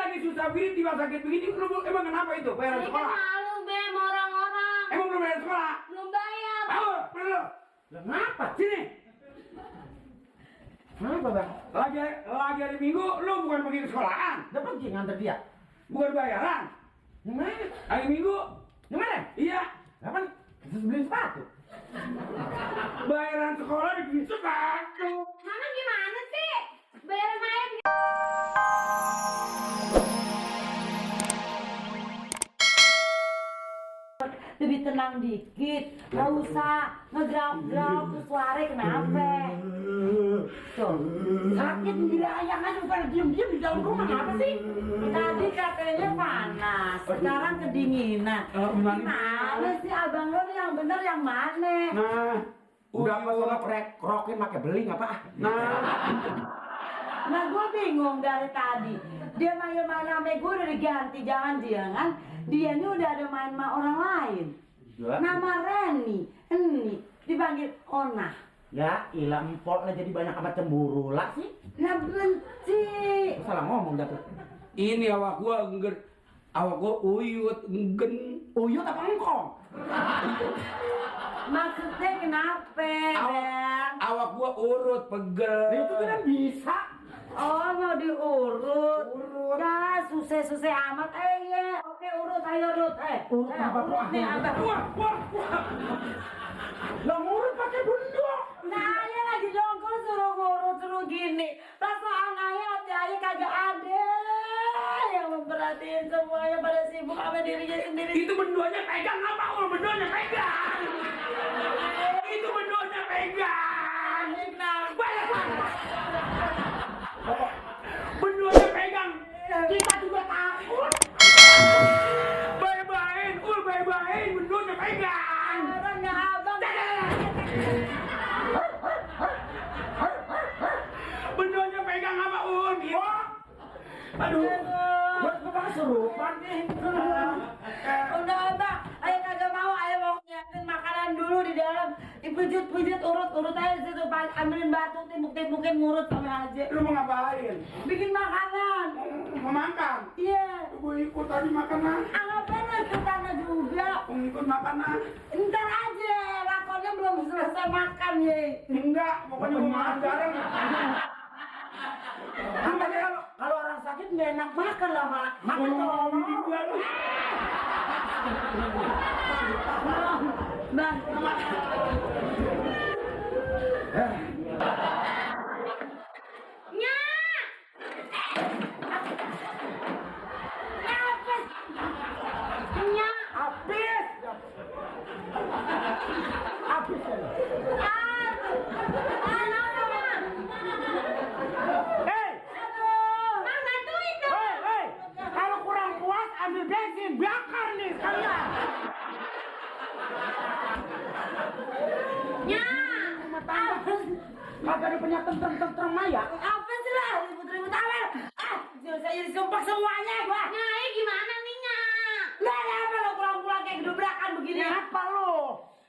lagi susah begini, tiba sakit begini, lu emang kenapa itu? Bayaran Saya sekolah? kan malu be sama orang-orang. Emang belum bayar sekolah? Belum bayar. Tahu, belum. Kenapa? Sini. Kenapa bang? Lagi hari Minggu, lu bukan pergi ke sekolahan, Udah pergi nganter dia. bukan bayaran. Yang mana? Hari Minggu, Yang mana? iya, Kapan? Terus beli sepatu. bayaran sekolah di sepatu. Mama gimana sih? Bayaran main. Lebih tenang dikit, nggak usah ngegrap-grap terus lari kenapa? Tuh, Sakit gila ayam aja pada diem-diem di dalam rumah apa sih? tadi katanya panas, sekarang kedinginan. Gimana sih abang lo nih yang bener yang mana? Nah, Udah apa sono krokin pakai beling apa? Nah gue bingung dari tadi. Dia main-main sama gue udah diganti, jangan-jangan dia ini udah ada main sama orang lain. Nama Reni, ini dipanggil Ona. Ya, ilah empok lah jadi banyak amat cemburu lah sih. Nah benci. Lu salah ngomong dah tuh. ini awak gua uyut, enggen. Uyut apa engkong? Maksudnya kenapa, Bang? Awak gua urut, pegel. Itu kan bisa. Oh mau diurut. Dah susah-susah amat. Ya. Oke urut, ayo urut. Urut apa tuh? Urut nih abang. Wah. Lah ngurut pakai bunduk. Nah ya lagi dongkol suruh ngurut suruh gini. Perasaan ayah kagak ada yang memperhatiin semuanya pada sibuk sama dirinya sendiri. Itu benduanya pegang apa? Benduanya pegang. Itu benduanya pegang. Bayar. Benduanya pegang. Kita juga takut. Bye-bye, benduanya pegang. Orangnya abang. Benduanya pegang apa, Ul? Aduh. Buat gua kesurupan nih. Udah abang, ayah kagak mau, ayah mau nyiapin makanan dulu di dalam. Dipujut-pujut, urut aja di situ, ambilin batu, timbuk-timbukin ngurut sama aja. Lu mau ngapain? Bikin makanan. Mau makan? Iya. Gue ikut tadi makanan. Ngapain lo ikutannya juga? Mau ikut makanan? Ntar aja, lakonnya belum selesai makan ya. Enggak, pokoknya mau makan bareng. Makanya kalau orang sakit nggak enak makan lah, Mak. Makan kalau juga lu. Bang, Nya. Nya. habis. Habis. Hei, Bang, bantuin dong. hei. Kalau kurang puas ambil bensin, bakar nih sekalian. Nya. Kagak ada punya tentrem ya? apa sih lah? Ribut-ribut awal. Saya disumpah semuanya gua. Nya, gimana nih, Nya? Lah apa lo pulang-pulang kayak gedobrakan begini? Apa lu?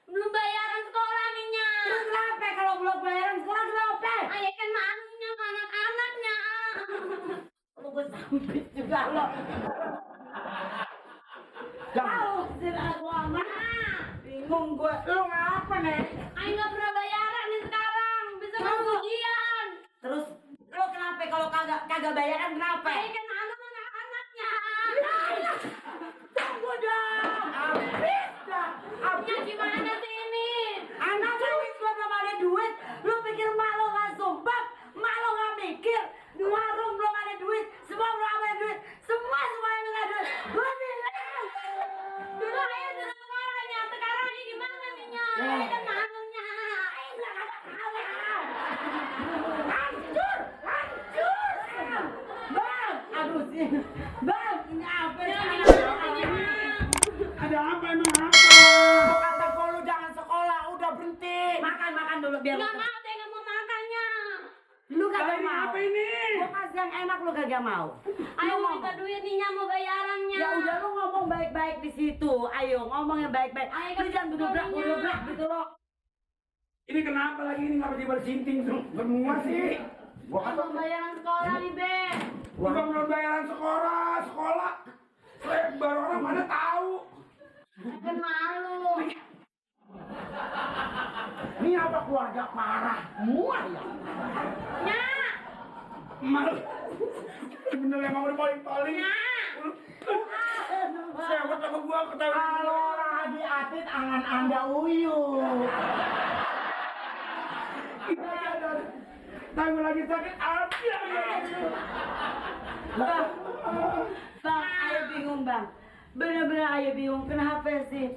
Belum bayaran sekolah nih, Nya. Terus kenapa kalau belum bayaran sekolah kenapa? Ayah kan malunya sama anak-anaknya. Lu gue sambit juga lo. Tahu sih lah gua mah. Bingung gue. Lu ngapa nih? Ayah nggak pernah bayaran nih sekarang. Bisa masuk ujian. Terus lu kenapa kalau kagak bayaran kenapa? Ayah kan malu sama anak-anaknya. Tunggu dong. Habis dah. Nya, gimana sih ini? Anak duit gua belum ada duit. Lu pikir mak lo nggak sumpah? Mak lo nggak mikir? Di warung belum ada duit. Semua belum ada duit. Semua yang nggak ada duit. Gua bilang. Dulu ayah sudah sekolahnya. Sekarang ayah gimana nih, Nya? Ayah kan malunya. Ayah nggak ada kalah. Hancur. Bang, aduh sih. Bang, ini apa Nya, sih? gimana sih, Nya? Ada apa emang apa? Gua kata gua lu jangan sekolah, udah berhenti. Makan dulu biar Nggak mau, saya nggak mau makannya. lu kagak Ini mau. apa ini? Gua kasih yang enak lu kagak mau. Ayo Lu minta duit nih, Nya, mau bayarannya. Ya udah lu ngomong baik-baik di situ. Ayo ngomong yang baik-baik. Ayo, Lu jangan gedobrak gitu loh. Ini kenapa lagi ini ngapa tiba sinting semua sih? Gua kata Mau bayaran sekolah nih, Be. Tiba belum bayaran sekolah. Lebar orang mana tahu. Kan malu. Ini apa keluarga parah semua ya? Nyak. Malu. Bener emang udah paling. Sewot sama gua ketawa. Kalau orang lagi atit angan anda uyuh. Tangan lagi sakit apa? Bang, ayo bingung bang. Bener-bener ayo bingung. Kenapa sih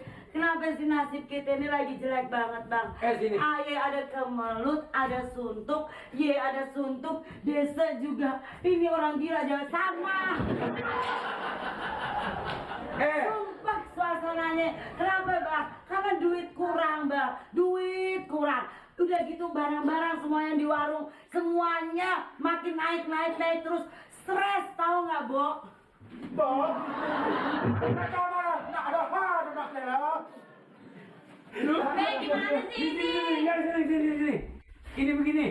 nasib kita ini lagi jelek banget bang? Sini. Ayo ada kemelut, ada suntuk, ye ada suntuk, desa juga. Ini orang gila jangan sama. Sumpah suasananya. Kenapa bang? Karena duit kurang bang. Duit kurang. Udah gitu barang-barang semuanya di warung. Semuanya makin naik terus. Stres tau gak, Bo? Gimana sih ini? Ini begini.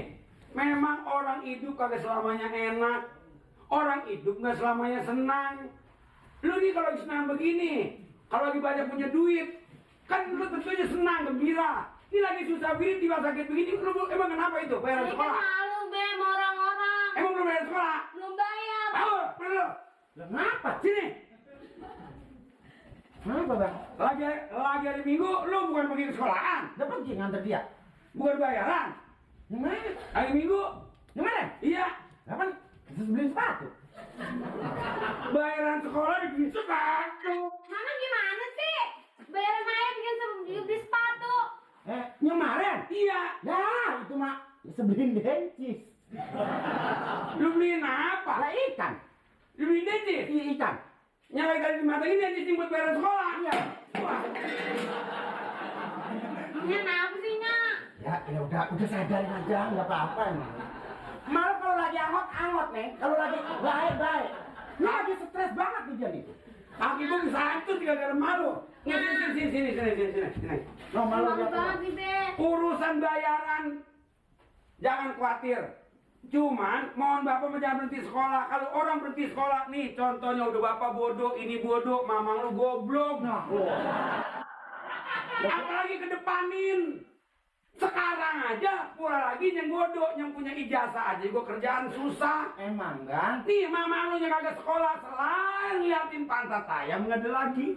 Memang orang hidup kagak selamanya enak. Orang hidup nggak selamanya senang. Lu nih kalau senang begini, kalau lagi banyak punya duit, kan lu tentunya senang, gembira. Ini lagi susah begini, tiba sakit begini, lu emang kenapa itu? Bayar Ini kan sekolah? malu be sama orang-orang. Emang belum bayar sekolah? Belum bayar. Tahu, perlu. Kenapa? Sini. Kenapa bang? Lagi hari Minggu, lu bukan pergi ke sekolahan, Udah pergi nganter dia. bukan bayaran. Gimana? Hari Minggu, Gimana? iya, Kapan? Bisa beli sepatu. bayaran sekolah dibeli sepatu. Mama gimana sih? Bayaran saya bikin beli sepatu. Nyemarin? Iya, Ya, itu mah sebelin dencis. lu beliin apa? Lah ikan. Lu beliin dentis? Iya ikan. Nyala kali di mata ini dentis buat bayaran sekolah. Iya. Wah, Nya kenapa sih, Nyak? Ya udah sadarin aja, nggak apa-apa emang. Malah kalau lagi angot nih, kalau lagi baik. Lu lagi stres banget nih dia nih. kaki gua bisa hancur gara-gara malu. Sini. No, malu Malu dia. banget sih, Be. Urusan bayaran, jangan khawatir. Cuman, mohon Bapak jangan berhenti sekolah. Kalau orang berhenti sekolah, nih contohnya udah Bapak bodoh, ini bodoh, mamang lu goblok. Nah, Apalagi kedepanin. Sekarang aja, pula lagi yang bodoh, yang punya ijazah aja, gua kerjaan susah. emang kan? Nih, mama lu yang kagak sekolah, selain ngeliatin pantat ayam, nggak ada lagi.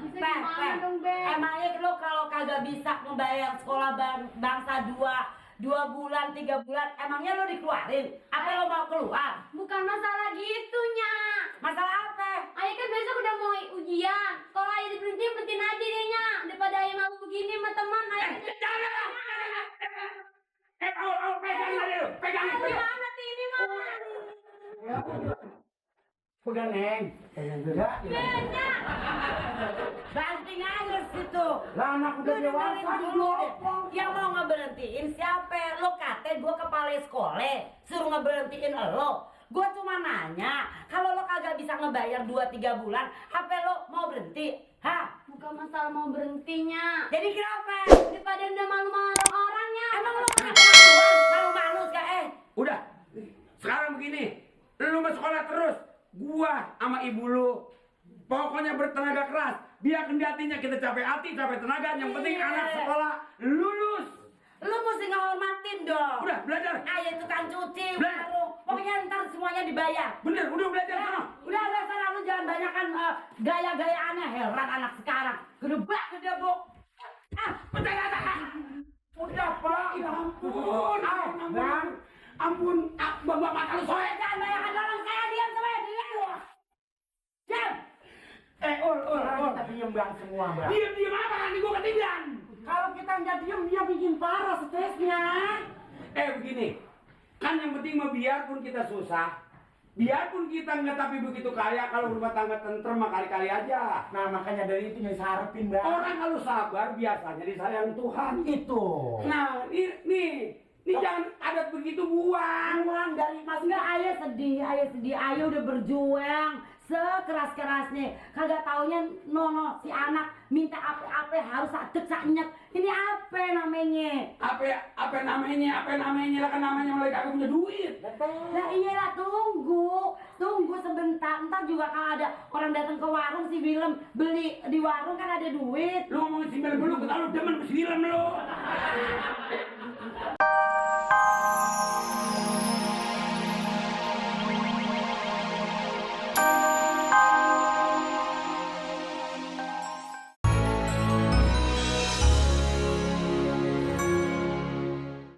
Bisa gimana dong, Be? Emangnya lo kalau kagak bisa membayar sekolah bangsa 2 bulan, 3 bulan, emangnya lo dikeluarin? Apa lo mau keluar? Bukan masalah gitu, Nyak. Masalah apa? Ayah kan besok udah mau ujian. Kalau ayah diberhentiin aja deh, Nyak. Daripada ayah malu begini sama teman, ayah Pegang. gimana sih ini, Mama? Pegang neng. Pegang juga. Nyak. Banting aja situ. Lah anak Lu udah dengerin dewasa dulu deh. Yang mau ngeberhentiin siapa? Lo kata gue kepala sekolah, suruh ngeberhentiin lo. Gue cuma nanya, kalau lo kagak bisa ngebayar 2-3 bulan, apa lo mau berhenti? Hah? Bukan masalah mau berhentinya. Jadi kenapa? Daripada udah malu sama orang-orangnya. Emang lo pernah kemaluan? Malu-malu gak Udah, sekarang begini, lu mau sekolah terus, gua sama ibu lu, pokoknya bertenaga keras, biar kendatinya kita capek hati, capek tenaga, yang penting Iya. anak sekolah lulus. Lo mesti ngehormatin dong. Udah, belajar. Ayah tukang cuci, Belajar. warung. Pokoknya ntar semuanya dibayar. Bener, udah belajar sana. Udah sana lu jangan banyakan gaya-gayaannya. Heran anak sekarang. Gedebak gede bu. Udah, Pak. Ya ampun. Ampun. Bapak mata lu soek. Jangan banyakan orang saya diam semuanya diam. Diam. Kita diem bang semua bang. Diam apa nanti gua ketinggalan. Kalau kita nggak diem dia bikin parah stresnya. Begini. Kan yang penting mah biarpun kita susah, biarpun kita nggak tapi begitu kaya, kalau rumah tangga tentrem mah kali-kali aja. Nah makanya dari itu yang saya harapin bang. Orang kalau sabar biasanya disayang Tuhan. Itu. Nah, ini jangan adat begitu buang. Uang dari mas Enggak, ayah sedih. Ayah udah berjuang sekeras-kerasnya. Kagak taunya nono si anak minta apa harus sadek saknyet. Ini apa namanya? Apa namanya lah, kan namanya mulai kagak punya duit. Nah iyalah tunggu sebentar. Ntar juga kalau ada orang datang ke warung si Willem beli di warung kan ada duit. Lu ngomongin si Willem dulu, lu demen sama si Willem lu.